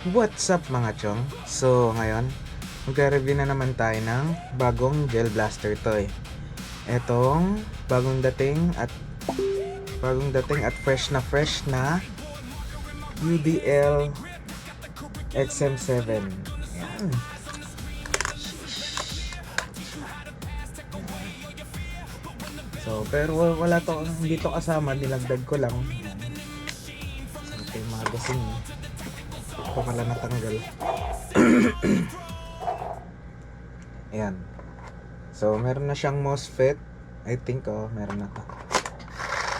What's up mga chong? So ngayon, magre-review na naman tayo ng bagong Gel Blaster toy. Etong bagong dating at fresh na UDL XM7. Yan. So pero wala to, hindi to kasama, nilagdag ko lang. Yan. So ito yung magazine. Pa pala natanggal. Ayan. So, meron na siyang MOSFET. I think, meron na to.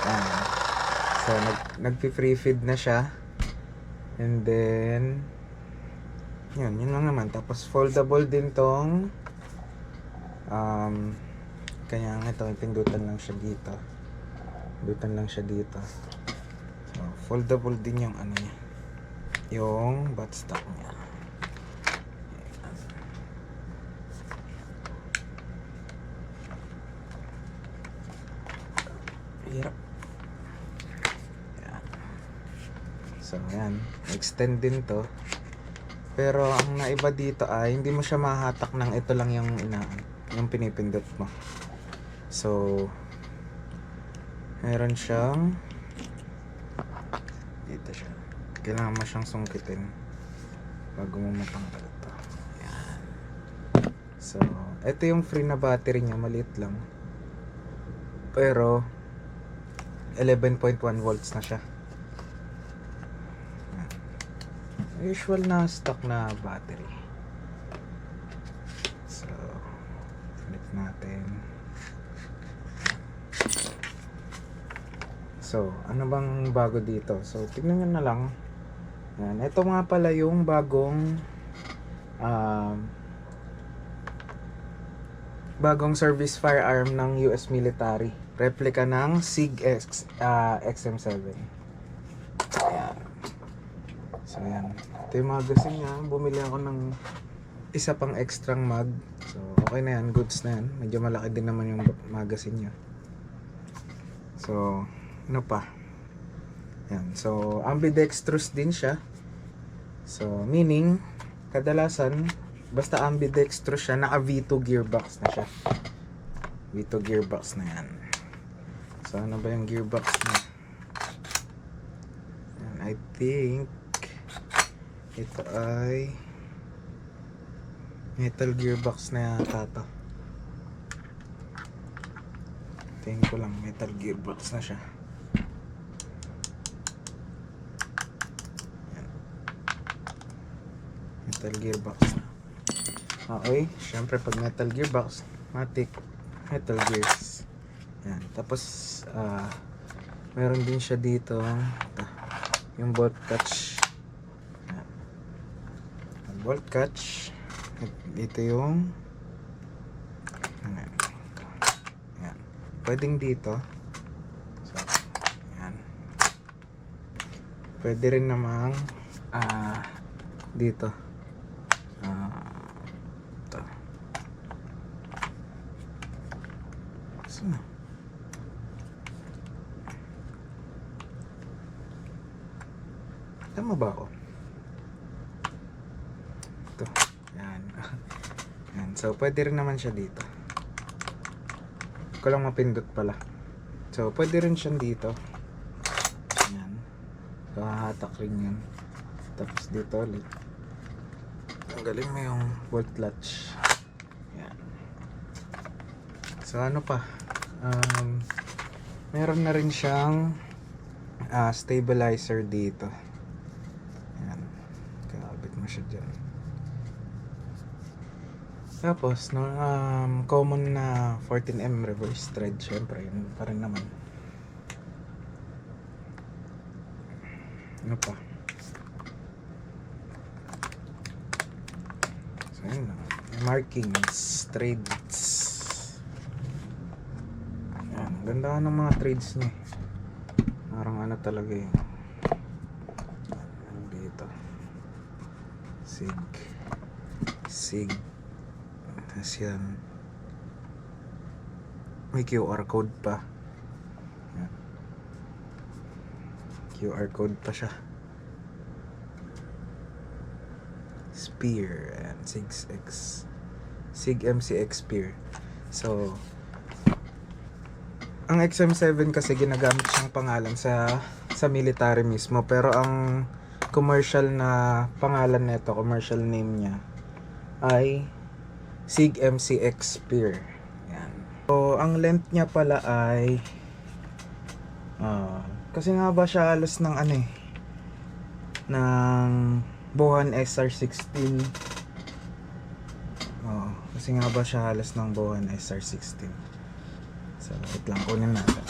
Ayan. So, nagpi-free feed na siya. And then, yun lang naman. Tapos, foldable din tong kanya nga ito, pindutan lang siya dito. Pindutan lang siya dito. So, foldable din yung ano niya. Yung buttstock niya. Hirap. Yan. So, yan. Extend din to. Pero, ang naiba dito ay hindi mo siya mahatak ng ito lang yung yung pinipindot mo. So, meron siyang dito siya. Kailangan mo siyang sungkitin bago mo matanggal ito. Yan. So, ito yung free na battery niya. Maliit lang. Pero, 11.1 volts na siya. Yan. Usual na stock na battery. So, flip natin. So, ano bang bago dito? So, tignan nyo na lang. Yan. Ito nga pala yung bagong service firearm ng US military. Replica ng SIG XM7. Ayan. So, ayan. Ito yung magazine niya. Bumili ako ng isa pang extrang mag. So, okay na yan. Goods na yan. Medyo malaki din naman yung magazine niya. So, ano pa? Yan. So, ambidextrous din siya. So, meaning, kadalasan, basta ambidextrous siya, naka V2 gearbox na siya. V2 gearbox na yan. So, ano ba yung gearbox niya? Yan, I think, ito ay metal gearbox na yata to. Tingin ko lang, metal gearbox na siya. Metal gearbox. Okay, syempre pag metal gearbox, matic metal gears. Yan. Tapos meron din siya dito yung bolt catch. Yan. Yung bolt catch. Dito yung yan. Pwedeng dito. So, yan. Pwede rin namang dito. Ito. So, tama ba ako? Ito. Yan. Yan. So, pwede rin naman siya dito. Ko lang mapindot pala. So, pwede rin siya dito. Yan. So, hahatak rin yan. Tapos dito ulit. Tanggalin mo yung bolt latch. Yan. So, ano pa? Meron na rin siyang stabilizer dito. Yan. Kakabit mo siya dyan. Tapos, no, common na 14M reverse thread. Syempre, yun pa rin naman. Ano pa? So, yun lang. Markings, trades. Yan. Ganda ng mga trades niya. Parang ano talaga yun. Dito. SIG. Tapos yan. May QR code pa. Yan. QR code pa siya. Spear and SIG MCX Spear. So ang XM7 kasi ginagamit siyang pangalan sa military mismo, pero ang commercial na pangalan nito, commercial name niya ay SIG MCX Spear. Yan. So ang length niya pala ay kasi nga ba siya halos ng ng Bohan SR16. Kasi nga ba siya halos ng Bohan SR16. So wait lang, kunin natin.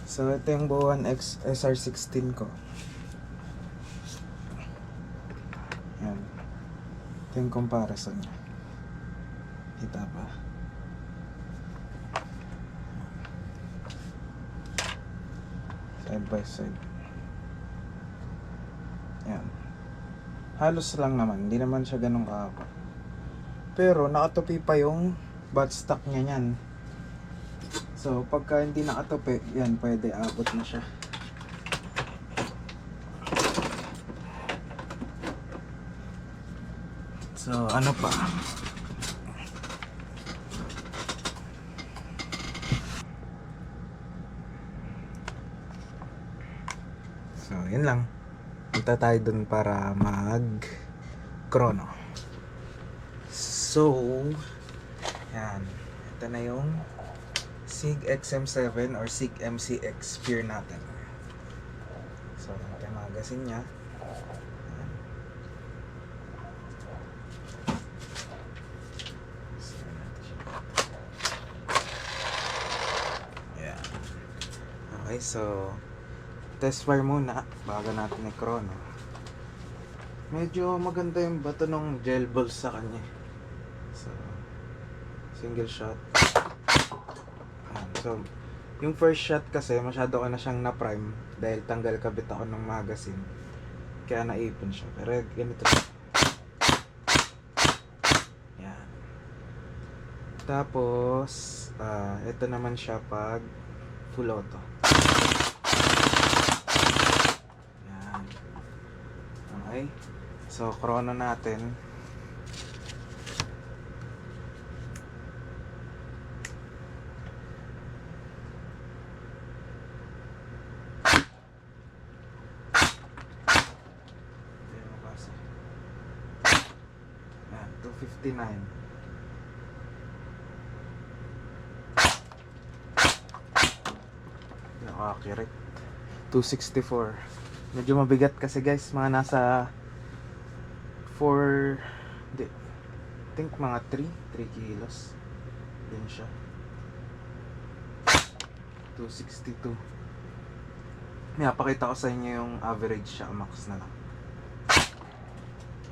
So ito yung Bohan SR16 ko. Yan. Ito yung comparison niya. Kita pa? Side by side. Yan. Halos lang naman, hindi naman siya ganun kahaba. Pero nakatupi pa yung buttstock niya niyan. So pagka hindi nakatupi, yan, pwede abot na siya. So ano pa? So yun lang. Punta tayo dun para mag-chrono. So yan. Ito na yung SIG XM7 or SIG MCX Spear natin. So ito yung magazine nya. Yan. Okay, so test fire muna bago natin i-chrono. Medyo maganda yung bato ng gel balls sa kanya. So single shot. So yung first shot kasi masyado ko na siyang na-prime dahil tanggal kabit ako ng magazine, kaya naipon siya. Pero ganito. Yan. Tapos ito naman siya pag full auto. Okay, so chrono natin. Yan, 259. Accurate. 264. Medyo mabigat kasi guys, mga nasa 4, I think mga 3 kilos din siya. 262. May napakita ko sa inyo yung average siya, max na lang.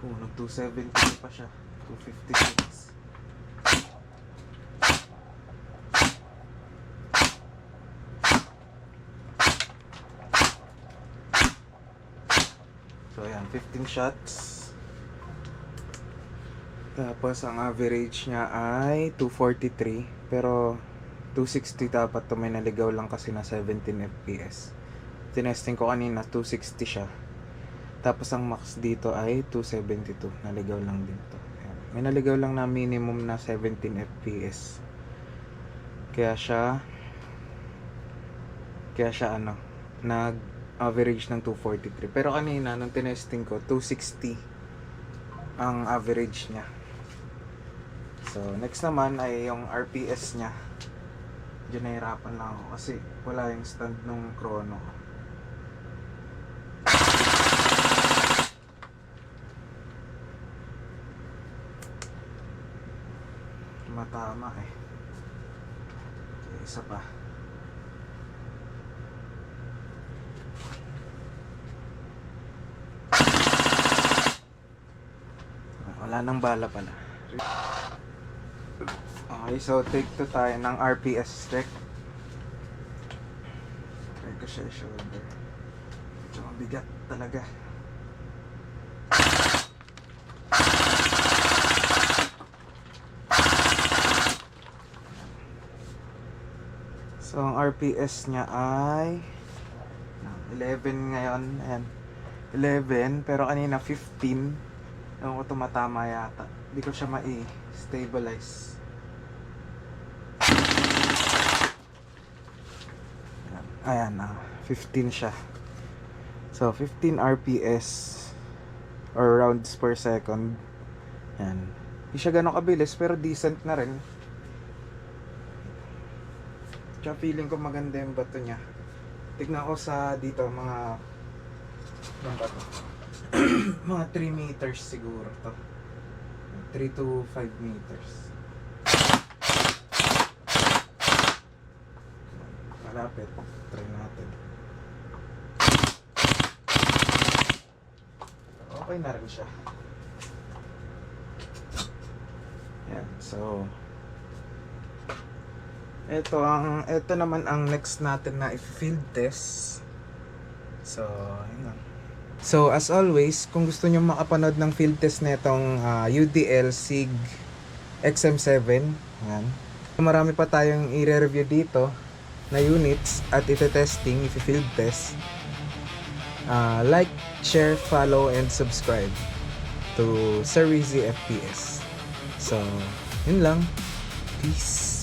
Nag 270 pa siya, 256. So ayan, 15 shots. Tapos ang average niya ay 243. Pero 260 dapat to, may naligaw lang kasi na 17 fps. Tinesting ko kanina 260 siya. Tapos ang max dito ay 272. Naligaw lang din to. Ayan. May naligaw lang na minimum na 17 fps. Kaya siya nag average ng 243. Pero kanina nung tinesting ko 260 ang average niya. So next naman ay yung RPS niya. Diyan nahirapan lang ako kasi wala yung stand nung chrono. Matama eh. Okay, isa pa. Wala nang bala pala. Okay, so take 2 tayo ng RPS check. Try ko siya shoulder. Medyo mabigat talaga. RPS niya ay 11 ngayon. Ayan. 11, pero kanina 15. Ewan ko tumatama yata. Hindi ko siya ma-stabilize. Ayan, 15 siya. So, 15 RPS or rounds per second. Ayan. Hindi siya gano'ng kabilis, pero decent na rin. Tsaka feeling ko maganda yung bato niya. Tignan ko sa dito, mga bato. Mga 3 meters siguro to. 3 to 5 meters. Malapit. Try natin. Okay na rin siya. Yan. So, ito naman ang next natin na i-field test. So, yun lang. So, as always, kung gusto nyo makapanood ng field test netong UDL SIG XM7, yan. Marami pa tayong i-review dito na units at ite-testing, i-field test. Like, share, follow, and subscribe to Sir Rizzy FPS. So, yun lang. Peace.